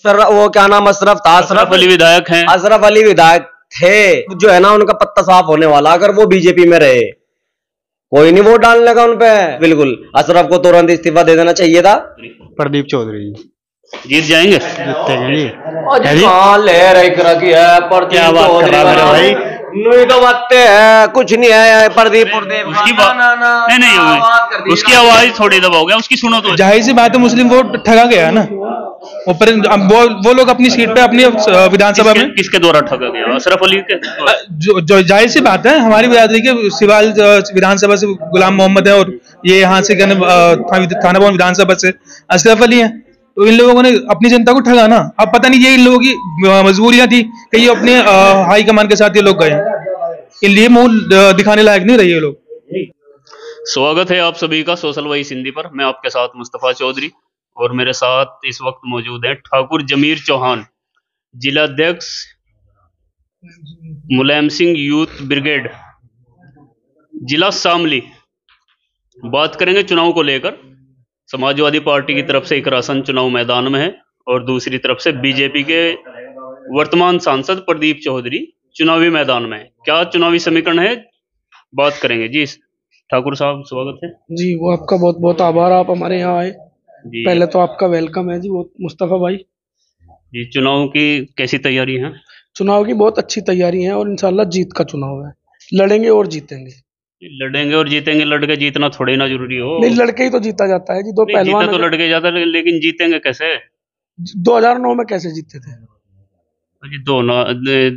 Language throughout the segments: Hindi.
सर वो क्या नाम अशरफ था, अशरफ अली विधायक हैं। अशरफ अली विधायक थे, जो है ना उनका पत्ता साफ होने वाला अगर वो बीजेपी में रहे। कोई नहीं वोट डालने का उन पे। बिल्कुल अशरफ को तुरंत इस्तीफा दे देना चाहिए था। प्रदीप चौधरी जीत जाएंगे। जीतेंगे जी। हाँ ले रही की है प्रदीप क्या बात कर रहा है मेरे भाई? नहीं तो बातें है कुछ नहीं है। प्रदीप उसकी नहीं उसकी आवाज थोड़ी दबाओ गया, उसकी सुनो तो। जाहिर सी बात है मुस्लिम वोट ठगा गया ना। ऊपर वो लोग अपनी सीट पे अपनी विधानसभा में किसके द्वारा ठगा गया? अशरफ अली के। जो जाहिर सी बात है हमारी बिरादरी के सिवाल विधानसभा से गुलाम मोहम्मद है और ये यहाँ से थाना भवन विधानसभा से अशरफ अली है। तो इन लोगों ने अपनी जनता को ठगा ना। अब पता नहीं ये इन लोगों की मजबूरियां थी कि ये अपने हाई कमान के साथ ये लोग गए, इसलिए मुंह दिखाने लायक नहीं रहे ये लोग। स्वागत है आप सभी का सोशल वॉइस हिंदी पर। मैं आपके साथ मुस्तफा चौधरी और मेरे साथ इस वक्त मौजूद है ठाकुर जमीर चौहान, जिलाध्यक्ष मुलायम सिंह यूथ ब्रिगेड, जिला शामली। बात करेंगे चुनाव को लेकर। समाजवादी पार्टी की तरफ से एक राशन चुनाव मैदान में है और दूसरी तरफ से बीजेपी के वर्तमान सांसद प्रदीप चौधरी चुनावी मैदान में है। क्या चुनावी समीकरण है, बात करेंगे जी। ठाकुर साहब स्वागत है जी। वो आपका बहुत बहुत आभार, आप हमारे यहाँ आए। पहले तो आपका वेलकम है जी वो मुस्तफा भाई जी। चुनाव की कैसी तैयारी है? चुनाव की बहुत अच्छी तैयारी है और इंशाल्लाह जीत का चुनाव है। लड़ेंगे और जीतेंगे। लड़ेंगे और जीतेंगे। लड़के जीतना थोड़ी ना जरूरी हो। नहीं, लड़के ही तो जीता जाता है जी। दो पहलवान तो लड़के जाता है, लेकिन जीतेंगे कैसे? 2009 में कैसे जीते थे जी?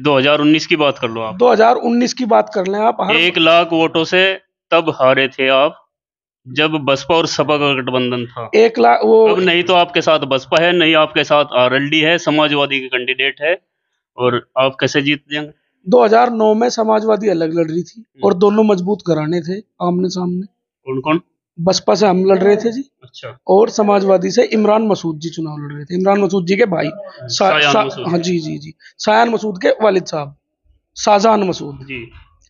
2019 की बात कर लो आप। 2019 की बात कर लें आप। 1 लाख वोटों से तब हारे थे आप जब बसपा और सपा का गठबंधन था। 1 लाख वो अब नहीं तो आपके साथ बसपा है, नहीं आपके साथ आरएलडी है, समाजवादी के कैंडिडेट है, और आप कैसे जीत जाएंगे? 2009 में समाजवादी अलग लड़ रही थी और दोनों मजबूत घराने थे आमने सामने। कौन कौन? बसपा से हम लड़ रहे थे जी। अच्छा। और समाजवादी से इमरान मसूद जी चुनाव लड़ रहे थे। इमरान मसूद जी के भाई हाँ जी जी जी, शायान मसूद के वालिद साहब शाहजहान मसूद जी।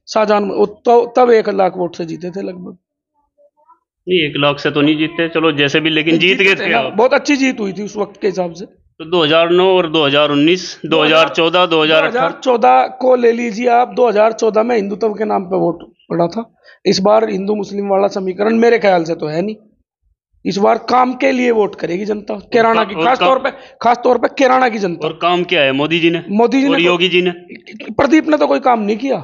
शाहजहान तो तब 1 लाख वोट से जीते थे लगभग। नहीं 1 लाख से तो नहीं जीते, चलो जैसे भी, लेकिन जीत गए थे आप। बहुत अच्छी जीत हुई थी उस वक्त के हिसाब से। तो 2009 और 2019, 2014, 2014 को ले लीजिए आप। 2014 में हिंदुत्व के नाम पे वोट पड़ा था। इस बार हिंदू मुस्लिम वाला समीकरण मेरे ख्याल से तो है नहीं। इस बार काम के लिए वोट करेगी जनता, केराना की, खास तौर पे केराना की जनता। और काम क्या है मोदी जी ने और योगी जी ने? प्रदीप ने तो कोई काम नहीं किया।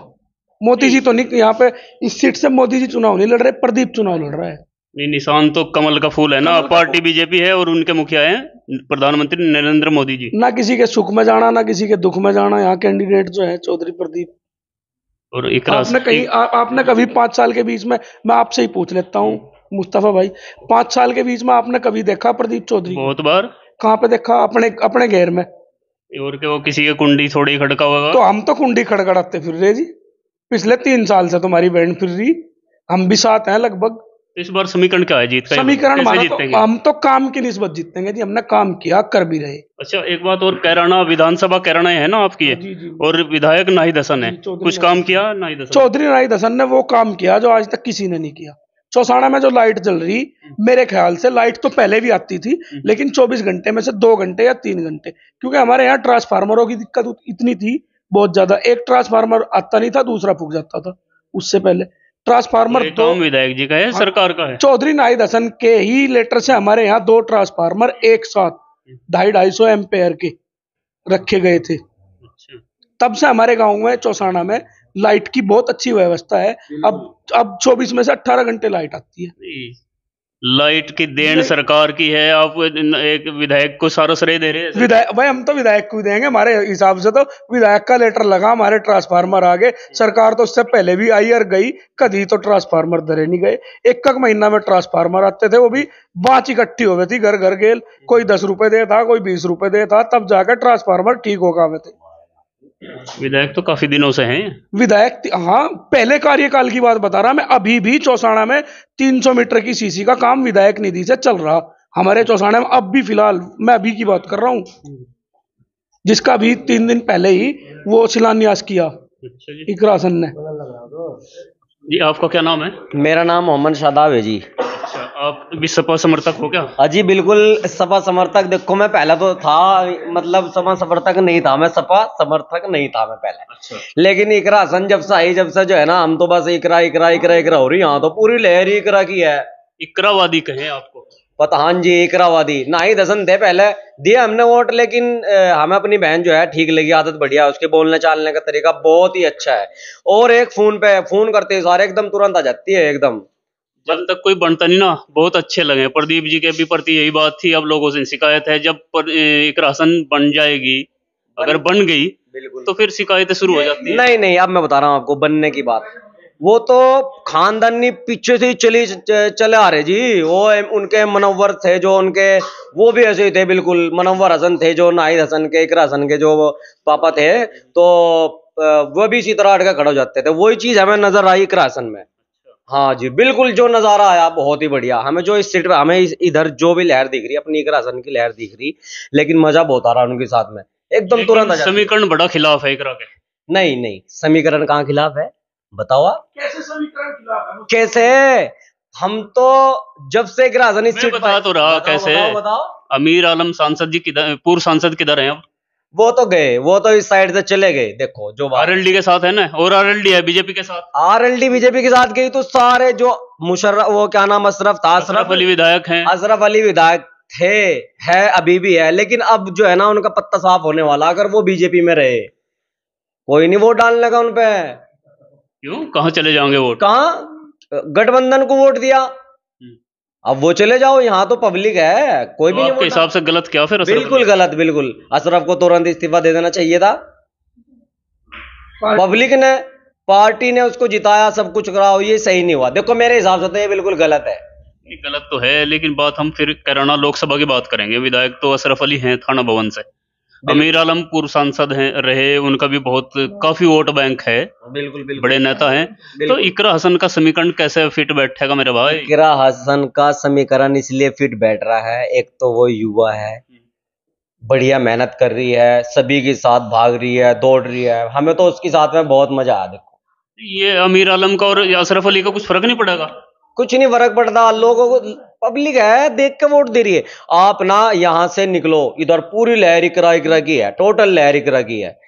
मोदी जी तो नहीं, यहाँ पे इस सीट से मोदी जी चुनाव नहीं लड़ रहे, प्रदीप चुनाव लड़ रहा है। नहीं, निशान तो कमल का फूल है ना। पार्टी बीजेपी है और उनके मुखिया हैं प्रधानमंत्री नरेंद्र मोदी जी। ना किसी के सुख में जाना ना किसी के दुख में जाना। यहाँ कैंडिडेट जो है चौधरी प्रदीप। और आपने कभी 5 साल के बीच में, मैं आपसे ही पूछ लेता हूँ मुस्तफा भाई, 5 साल के बीच में आपने कभी देखा प्रदीप चौधरी? बहुत बार। कहाँ पे देखा? अपने घेर में। और क्या वो किसी के कुंडी थोड़ी खड़का होगा? तो हम तो कुंडी खड़खड़ाते फिर रहे जी। पिछले 3 साल से तुम्हारी बैंड फिर रही, हम भी साथ हैं लगभग। इस बार समीकरण क्या है जीत का? समीकरण तो हम तो काम की निस्बत जीतेंगे जी। हमने काम किया, कर भी रहे। अच्छा एक बात और, कैराना विधानसभा कैराना है ना आपकी? जी जी। और विधायक नाहिद हसन है, कुछ काम किया नाहिद हसन? चौधरी नाहिद हसन ने वो काम किया जो आज तक किसी ने नहीं किया। चौसाना में जो लाइट जल रही, मेरे ख्याल से लाइट तो पहले भी आती थी, लेकिन 24 घंटे में से 2 घंटे या 3 घंटे, क्योंकि हमारे यहाँ ट्रांसफार्मरों की दिक्कत इतनी थी बहुत ज्यादा। एक ट्रांसफार्मर आता नहीं था, दूसरा फूक जाता था। उससे पहले ट्रांसफार्मर तो विधायक जी का है, सरकार का है? चौधरी नाहिद हसन के ही लेटर से हमारे यहाँ 2 ट्रांसफार्मर एक साथ 250 एम्पेयर के रखे गए थे। अच्छा। तब से हमारे गांव में चौसाना में लाइट की बहुत अच्छी व्यवस्था है। अब 24 में से 18 घंटे लाइट आती है। लाइट की देन सरकार की है, आप एक विधायक को सारा श्रेय दे रहे हैं? विधायक भाई, हम तो विधायक को देंगे। हमारे हिसाब से तो विधायक का लेटर लगा, हमारे ट्रांसफार्मर आ गए। सरकार तो उससे पहले भी आई और गई, कभी तो ट्रांसफार्मर धरे नहीं गए। एक महीना में ट्रांसफार्मर आते थे, वो भी बाँच इकट्ठी हो गई थी, घर घर गेल। कोई 10 रुपए दे था, कोई 20 रुपए दे था, तब जाकर ट्रांसफार्मर ठीक हो गए थे। विधायक तो काफी दिनों से हैं। विधायक, हाँ, पहले कार्यकाल की बात बता रहा मैं। अभी भी चौसाना में 300 मीटर की सीसी का काम विधायक निधि से चल रहा हमारे चौसाना में। अब भी फिलहाल मैं अभी की बात कर रहा हूँ, जिसका भी 3 दिन पहले ही वो शिलान्यास किया इकरासन ने। जी आपका क्या नाम है? मेरा नाम मोहम्मद शादाब है जी। अच्छा, आप भी सपा समर्थक हो क्या? अजी बिल्कुल सपा समर्थक। देखो मैं पहला तो था, मतलब सपा समर्थक नहीं था, मैं सपा समर्थक नहीं था मैं पहले। अच्छा, लेकिन इकरा हसन जब से आई, जब से जो है ना, हम तो बस इकरा इकरा इकरा इकरा हो रही। यहाँ तो पूरी लहर ही इकरा की है। इकरावादी कहें आपको? पता, हाँ जी, इकरावादी ना ही दसन थे पहले, दिया हमने वोट, लेकिन हमें अपनी बहन जो है ठीक लगी, आदत बढ़िया है, उसके बोलने चालने का तरीका बहुत ही अच्छा है। और एक फोन पे फोन करते ही सारे एकदम तुरंत आ जाती है एकदम। जब तक कोई बनता नहीं ना, बहुत अच्छे लगे। प्रदीप जी के भी प्रति यही बात थी, अब लोगों से शिकायत है। जब इकरा हसन बन जाएगी, अगर बन गई बिल्कुल। तो फिर शिकायतें शुरू हो जाती है। नहीं नहीं, अब मैं बता रहा हूँ आपको बनने की बात। वो तो खानदानी पीछे से ही चले आ रहे जी। वो उनके मनव्वर थे जो उनके, वो भी ऐसे ही थे बिल्कुल। मनव्वर हसन थे जो नाहिद हसन के, इकरा हसन के जो पापा थे, तो वो भी इसी तरह अटके खड़े हो जाते थे। वही चीज हमें नजर आई इकरा हसन में। हाँ जी बिल्कुल, जो नजारा आया बहुत ही बढ़िया। हमें जो इस सीट पे, हमें इधर जो भी लहर दिख रही है, अपनी इकरा हसन की लहर दिख रही, लेकिन मजा बहुत आ रहा है उनके साथ में, एकदम तुरंत आ जाती है। समीकरण बड़ा खिलाफ है इकरा के। नहीं नहीं, समीकरण कहाँ खिलाफ है बताओ आप? कैसे समीकरण खिलाफ है? कैसे? हम तो जब से इकरा हसन इस मैं सीट बता तो रहा कैसे। बताओ। अमीर आलम सांसद जी किधर, पूर्व सांसद किधर हैं अब? वो तो गए, वो तो इस साइड से चले गए। देखो जो बात, आरएलडी के साथ है ना, और आरएलडी है बीजेपी के साथ। आरएलडी बीजेपी के साथ गई तो सारे जो मुशर्रफ, वो क्या नाम, अशरफ था, अशरफ अली विधायक हैं। अशरफ अली विधायक थे, है अभी भी है, लेकिन अब जो है ना उनका पत्ता साफ होने वाला। अगर वो बीजेपी में रहे, कोई नहीं वोट डालने का उन पे। क्यों, कहाँ चले जाओगे वोट? कहाँ गठबंधन को वोट दिया, अब वो चले जाओ। यहाँ तो पब्लिक है, कोई तो भी नहीं आपके वोट हिसाब से गलत क्या फिर? अशरफ बिल्कुल अली? गलत, बिल्कुल। अशरफ को तुरंत इस्तीफा दे देना चाहिए था। पब्लिक ने, पार्टी ने उसको जिताया, सब कुछ करा, ये सही नहीं हुआ। देखो मेरे हिसाब से तो ये बिल्कुल गलत है। नहीं, गलत तो है, लेकिन बात हम फिर कैराना लोकसभा की बात करेंगे। विधायक तो अशरफ अली हैं थाना भवन से। अमीर आलम पूर्व सांसद हैं रहे, उनका भी बहुत काफी वोट बैंक है, बिल्कुल बिल्कुल बड़े नेता हैं। तो इकरा हसन का समीकरण कैसे फिट बैठेगा मेरे भाई? इकरा हसन का समीकरण इसलिए फिट बैठ रहा है, एक तो वो युवा है, बढ़िया मेहनत कर रही है, सभी के साथ भाग रही है, दौड़ रही है। हमें तो उसके साथ में बहुत मजा आया। देखो ये अमीर आलम का और अशरफ अली का कुछ फर्क नहीं पड़ेगा? कुछ नहीं फर्क पड़ता, लोगों को, पब्लिक है देख के वोट दे रही है। आप ना यहाँ से निकलो, इधर पूरी लहर इकरा इकरा की है, टोटल लहर इकरा की है।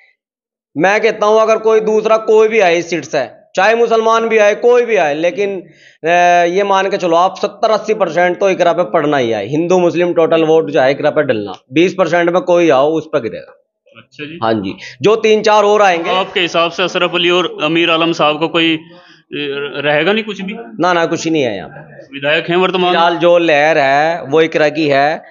मैं कहता हूं अगर कोई दूसरा कोई भी आए इस सीट से, चाहे मुसलमान भी आए, कोई भी आए, लेकिन ये मान के चलो आप 70-80% तो इकरा पे पड़ना ही है। हिंदू मुस्लिम टोटल वोट जो है इकरा पे डलना, 20% में कोई आओ उस पर गिरेगा। अच्छा जी। हाँ जी, जो 3-4 और आएंगे। आपके हिसाब से अशरफ अली और अमीर आलम साहब को कोई रहेगा नहीं कुछ भी? ना ना, कुछ ही नहीं है यहाँ पे। विधायक हैं वर्तमान। फिलहाल जो लहर है वो इकरा की है।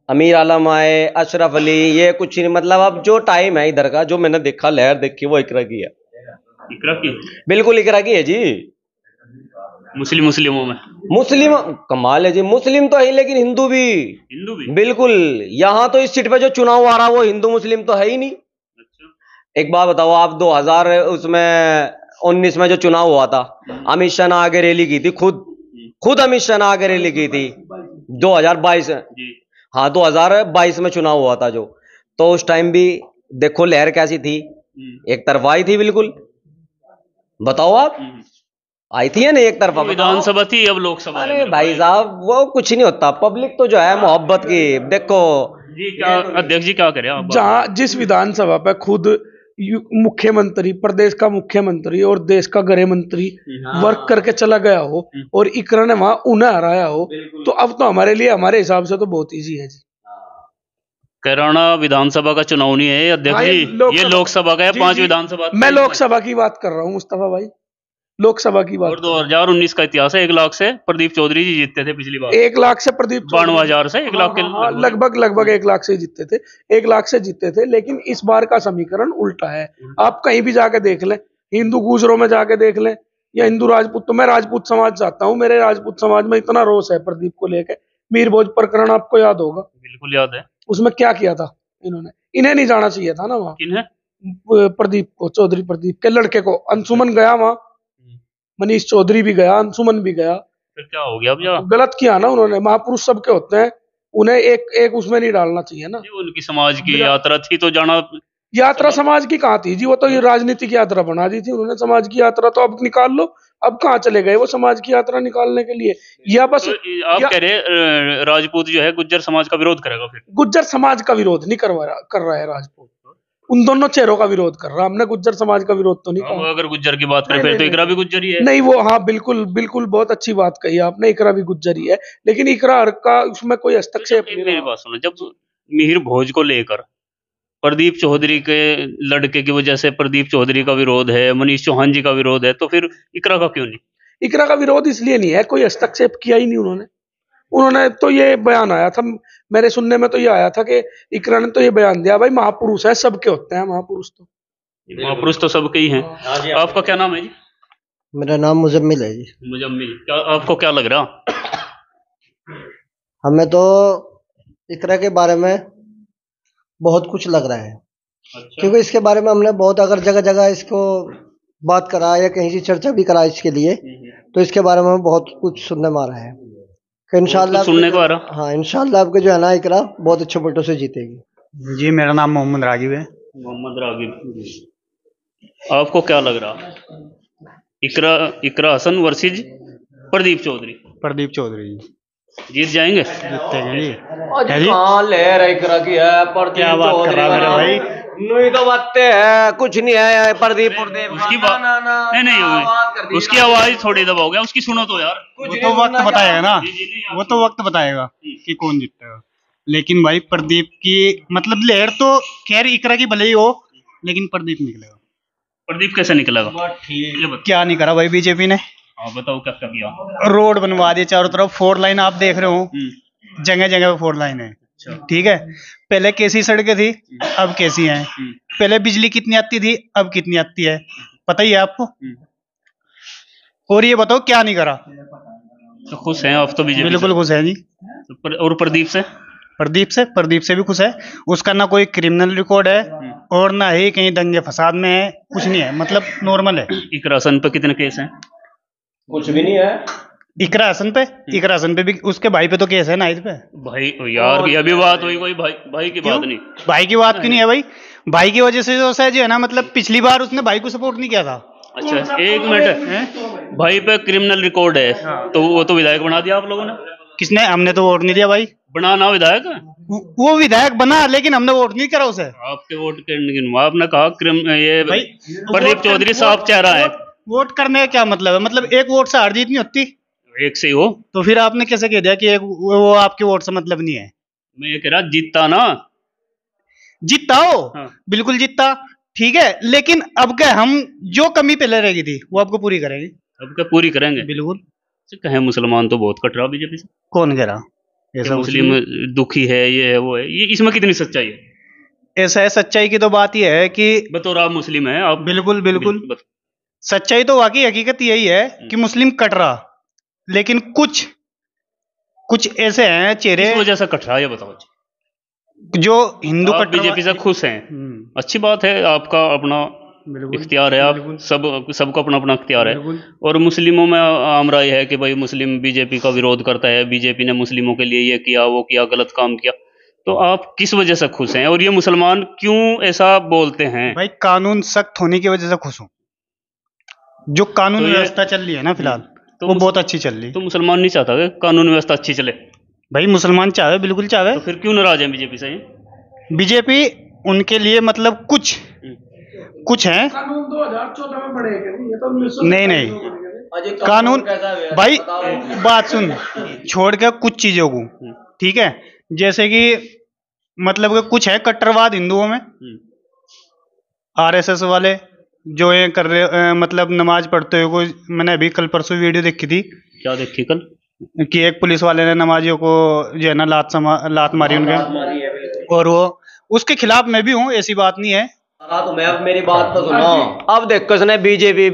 अमीर आलम आए, अशरफ अली, ये कुछ नहीं, मतलब अब जो टाइम है इधर का, जो मैंने देखा, लहर देखी, वो इकरा की है। इकरा की? बिल्कुल इकरा की है जी। मुस्लिमों में मुस्लिम कमाल है जी, मुस्लिम तो है लेकिन हिंदू भी। हिंदू भी? बिल्कुल। यहाँ तो इस सीट पे जो चुनाव आ रहा वो हिंदू मुस्लिम तो है ही नहीं। अच्छा। एक बात बताओ आप, 2019 में जो चुनाव हुआ था, अमित शाह ने आगे रैली की थी, खुद अमित शाह ने आगे रैली की थी 2022। जी। हाँ 2022 में चुनाव हुआ था जो, तो उस टाइम भी देखो लहर कैसी थी, एक तरफा आई थी बिल्कुल। बताओ आप, आई थी या नहीं एक तरफा? विधानसभा थी, अब लोकसभा है अरे मेरे भाई साहब वो कुछ नहीं होता, पब्लिक तो जो है मोहब्बत की। देखो जी, क्या अध्यक्ष जी क्या करें आप? जहां जिस विधानसभा पे खुद मुख्यमंत्री, प्रदेश का मुख्यमंत्री और देश का गृह मंत्री वर्क करके चला गया हो और इकरा ने वहां उन्हें हराया हो, तो अब तो हमारे लिए, हमारे हिसाब से तो बहुत इजी है जी। कैराना विधानसभा का चुनाव नहीं है अध्यक्ष जी, ये लोकसभा का है। 5 विधानसभा। मैं लोकसभा की बात कर रहा हूँ मुस्तफा भाई, लोकसभा की बात। और 2019 का इतिहास है, 1 लाख से प्रदीप चौधरी जी जीतते थे पिछली बार। 1 लाख से प्रदीप 92,000 से 1 लाख के लगभग 1 लाख से जीतते थे, 1 लाख से जीतते थे। लेकिन इस बार का समीकरण उल्टा है। आप कहीं भी जाके देख लें, हिंदू गुजरों में जाके देख लें या हिंदू राजपूत, तो मैं राजपूत समाज चाहता हूँ, मेरे राजपूत समाज में इतना रोष है प्रदीप को लेकर। मीर भोज प्रकरण आपको याद होगा? बिल्कुल याद है। उसमें क्या किया था इन्होंने, इन्हें नहीं जाना चाहिए था ना वहां। किन्हें? प्रदीप को, चौधरी प्रदीप के लड़के को। अंशुमन गया वहां, मनीष चौधरी भी गया, अंशुमन भी गया। फिर क्या हो गया? अब जा गलत किया ना उन्होंने। महापुरुष सबके होते हैं, उन्हें एक उसमें नहीं डालना चाहिए ना। उनकी समाज की यात्रा थी तो जाना यात्रा समाज की कहाँ थी जी? वो तो ये राजनीतिक यात्रा बना दी थी उन्होंने, समाज की यात्रा तो अब निकाल लो। अब कहाँ चले गए वो समाज की यात्रा निकालने के लिए? या बस तो आप कह रहे राजपूत जो है गुज्जर समाज का विरोध करेगा फिर? गुज्जर समाज का विरोध नहीं कर रहा है राजपूत, उन दोनों चेहरों का विरोध कर रहा। हमने गुज्जर समाज का विरोध तो नहीं कहा। अगर गुज्जर की बात करें फिर तो इकरा भी गुज्जर ही है। नहीं वो, हाँ बिल्कुल बिल्कुल, बहुत अच्छी बात कही आपने, इकरा भी गुज्जर ही है, लेकिन इकरा का उसमें कोई हस्तक्षेप नहीं मेरी रहा। बात सुनो, जब मिहिर भोज को लेकर प्रदीप चौधरी के लड़के की वजह से प्रदीप चौधरी का विरोध है, मनीष चौहान जी का विरोध है, तो फिर इकरा का क्यों नहीं? इकरा का विरोध इसलिए नहीं है, कोई हस्तक्षेप किया ही नहीं उन्होंने तो ये बयान आया था मेरे सुनने में, तो ये आया था कि इकरा ने तो ये बयान दिया, भाई महापुरुष है, सबके होते हैं महापुरुष, तो महापुरुष तो सबके ही हैं। आपका क्या नाम है जी? मेरा नाम मुजम्मिल है जी। मुजम्मिल, क्या आपको क्या लग रहा? हमें तो इकरा के बारे में बहुत कुछ लग रहा है, अच्छा। क्योंकि इसके बारे में हमने बहुत, अगर जगह जगह इसको बात करा या कहीं से चर्चा भी करा इसके लिए, तो इसके बारे में बहुत कुछ सुनने में आ रहा है कि इंशाल्लाह सुनने को आ रहा। हाँ इंशाल्लाह आपके जो है ना इकरा बहुत अच्छे वोटों से जीतेगी। जी मेरा नाम मोहम्मद रागिब है। मोहम्मद रागिब, आपको क्या लग रहा? इकरा हसन वर्सेस प्रदीप चौधरी। प्रदीप चौधरी जी जीत जाएंगे? जीतते हैं जी। आज कहाँ ले रहे इकरा की है प्रदीप क्या बात कर रहा है मेरा भाई? नहीं तो बातें है, कुछ नहीं है प्रदीप उसकी बात नहीं, उसकी आवाज थोड़ी दबाओगे, उसकी सुनो तो यार। वो तो वक्त बताएगा ना, नहीं, वो तो वक्त बताएगा कि कौन जीतेगा। लेकिन भाई प्रदीप की मतलब लहर तो खैर इकरा की भले ही हो, लेकिन प्रदीप निकलेगा। प्रदीप कैसे निकलेगा? ये बता। क्या नहीं करा भाई बीजेपी ने? हाँ बताओ क्या क्या किया। रोड बनवा दिए चारों तरफ, 4 लाइन आप देख रहे हो, जगह जगह पे 4 लाइन है। ठीक है, पहले कैसी सड़कें थी अब कैसी हैं, पहले बिजली कितनी आती थी अब कितनी आती है, पता ही है आपको। और ये बताओ क्या नहीं करा? तो खुश हैं आप तो बीजेपी? बिल्कुल खुश है जी। और प्रदीप से? प्रदीप से भी खुश है। उसका ना कोई क्रिमिनल रिकॉर्ड है और ना ही कहीं दंगे फसाद में है, कुछ नहीं है, मतलब नॉर्मल है। इकरा हसन पे कितने केस हैं? कुछ भी नहीं है। इकरा हसन पे भी, उसके भाई पे तो केस है नाइद पे। भाई यार ये भी बात हुई, कोई भाई की बात नहीं। भाई की बात क्यों नहीं है भाई? भाई की वजह से जो है ना, मतलब पिछली बार उसने भाई को सपोर्ट नहीं किया था। अच्छा एक मिनट, भाई पे क्रिमिनल रिकॉर्ड है तो वो तो विधायक बना दिया आप लोगों ने? किसने? हमने तो वोट नहीं दिया भाई। बनाना विधायक? वो विधायक बना लेकिन हमने वोट नहीं करा उसे। आपके वोट के आपने कहा ये भाई प्रदीप चौधरी साफ चेहरा है। वोट करने का क्या मतलब है? मतलब एक वोट से हार जीत नहीं होती। एक से ही हो तो फिर आपने कैसे कह दिया कि वो आपके वोट से मतलब नहीं है? मैं ये कह रहा जीतता ना, जीतता हो। हाँ। बिल्कुल जीतता, ठीक है, लेकिन अब क्या, हम जो कमी पहले रहेगी थी वो आपको पूरी करेंगे। अब क्या पूरी करेंगे? बिल्कुल। कहें मुसलमान तो बहुत कट रहा बीजेपी से। कौन कह रहा ऐसा? मुस्लिम दुखी है, ये है वो है, ये इसमें कितनी सच्चाई है? ऐसा है, सच्चाई की तो बात यह है कि बतौर आप मुस्लिम है आप। बिल्कुल सच्चाई तो वाकई हकीकत यही है कि मुस्लिम कट रहा, लेकिन कुछ ऐसे हैं चेहरे। किस वजह से कट रहा है ये बताओ। जो हिंदू आप बीजेपी से खुश हैं, अच्छी बात है, आपका अपना इख्तियार है, आप सबका अपना अपना इख्तियार है। और मुस्लिमों में आम राय है कि भाई मुस्लिम बीजेपी का विरोध करता है, बीजेपी ने मुस्लिमों के लिए ये किया वो किया, गलत काम किया। तो आप किस वजह से खुश हैं और ये मुसलमान क्यों ऐसा बोलते हैं? भाई कानून सख्त होने की वजह से खुश हूँ। जो कानून व्यवस्था चल रही है ना फिलहाल, तो वो बहुत अच्छी चल रही है। तो मुसलमान नहीं चाहता कि कानून व्यवस्था अच्छी चले? भाई मुसलमान चाहे, बिल्कुल चाहे। तो फिर क्यों नाराज है बीजेपी से? बीजेपी उनके लिए मतलब कुछ है। कानून 2014 में बढ़ेगा, ये तो नहीं कानून भाई बात सुन, छोड़ के कुछ चीजों को, ठीक है, जैसे कि मतलब कि कुछ है कट्टरवाद हिंदुओं में, आरएसएस वाले जो ये कर रहे, मतलब नमाज पढ़ते हुए कोई, मैंने अभी कल परसों वीडियो देखी थी। क्या देखी कल? कि एक पुलिस वाले ने नमाजियों को जो है ना लात मारी उनके, और वो उसके खिलाफ मैं भी हूँ, ऐसी बात नहीं है। तुम्हें अब मेरी बात तो सुनो। अब देखो इसने बीजेपी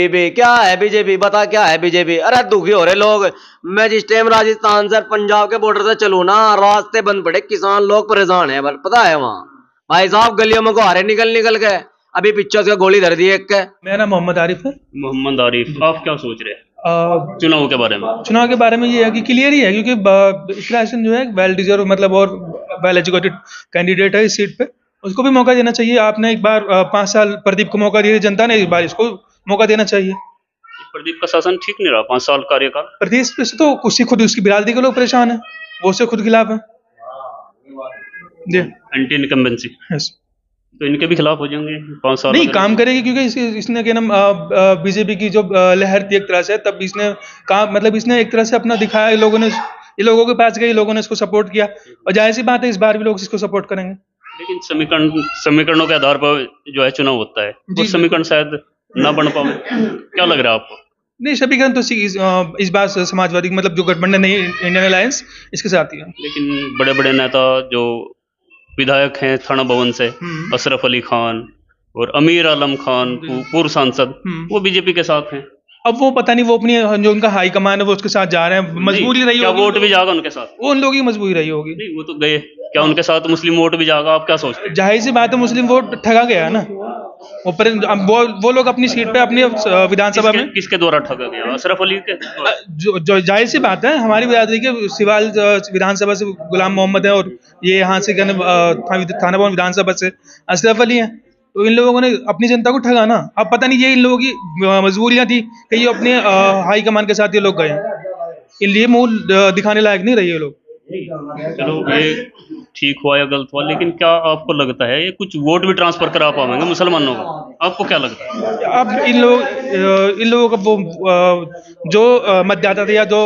भी क्या है, बीजेपी बता क्या है बीजेपी? अरे दुखी हो रहे लोग। मैं जिस टाइम राजस्थान से पंजाब के बॉर्डर से चलूँ ना, रास्ते बंद पड़े, किसान लोग परेशान है, पता है वहाँ भाई साहब गलियों में को आ रहे निकल के। अभी पिक्चर से गोली धर दी एक के। मेरा नाम मोहम्मद आरिफ है। मोहम्मद आरिफ, आप क्या सोच रहे हैं चुनाव के बारे में? चुनाव के बारे में ये है कि क्लियर ही है, क्योंकि इकरा हसन जो है वेल डिजर्व, मतलब और वेल एजुकेटेड कैंडिडेट है इस सीट पे, उसको भी मौका देना चाहिए। आपने एक बार 5 साल प्रदीप को मौका दिया, जनता ने एक बार इसको मौका देना चाहिए। प्रदीप का शासन ठीक नहीं रहा 5 साल कार्यकाल। प्रदेश पे से तो खुद उसकी बिरादरी के लोग परेशान हैं, वो उससे खुद खिलाफ है जी। Anti incumbency, yes. तो इनके भी खिलाफ हो जाएंगे 5 साल नहीं अगर- काम करेगी, क्योंकि इसने क्या नाम बीजेपी की जो लहर थी एक तरह से, तब इसने काम मतलब इसने एक तरह से अपना दिखाया, ये लोगों के पास गए, लोगों ने इसको सपोर्ट किया, और जाहिर सी बात है इस बार भी लोग इसको सपोर्ट करेंगे। लेकिन समीकरणों के आधार पर जो है चुनाव होता है, वो जी, समीकरण शायद ना बन पाए। क्या लग रहा है आपको? नहीं, समीकरण तो इस बार समाजवादी मतलब जो गठबंधन नहीं, इंडियन अलायंस, इसके साथ ही है। लेकिन बड़े बड़े नेता जो विधायक हैं थाना भवन से, अशरफ अली खान और अमीर आलम खान, पूर्व सांसद, वो बीजेपी के साथ हैं। अब वो पता नहीं, वो अपनी जो उनका हाई कमान है वो उसके साथ जा रहे हैं, मजबूरी रही क्या होगी, वोट भी जाएगा उनके साथ? वो उन लोगों की मजबूरी रही होगी। नहीं, वो तो गए, क्या उनके साथ मुस्लिम वोट भी जाएगा? आप क्या सोचते हैं? जाहिर सी बात है मुस्लिम वोट ठगा गया है ना, अब वो लोग अपनी सीट पे, अपनी विधानसभा में किसके द्वारा ठगा गया? अशरफ अली के? जो जाहिर सी बात है हमारी बिरादरी के सिवाल विधानसभा से गुलाम मोहम्मद है, और ये यहाँ से थाना भवन विधानसभा से अशरफ अली हैं। तो इन लोगों ने अपनी जनता को ठगा ना। अब पता नहीं ये इन लोगों की मजबूरियां थी कि ये अपने हाई कमान के साथ ये लोग गए हैं, इसलिए मुंह दिखाने लायक नहीं रहे ये लोग। चलो ये ठीक हुआ या गलत हुआ, लेकिन क्या आपको लगता है ये कुछ वोट भी ट्रांसफर करा पाएंगे मुसलमानों को? आपको क्या लगता है? अब इन लोगों का वो जो मतदाता थे या जो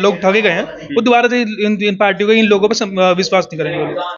लोग ठगे गए हैं, वो दोबारा से इन पार्टियों का इन लोगों पर विश्वास नहीं करेंगे।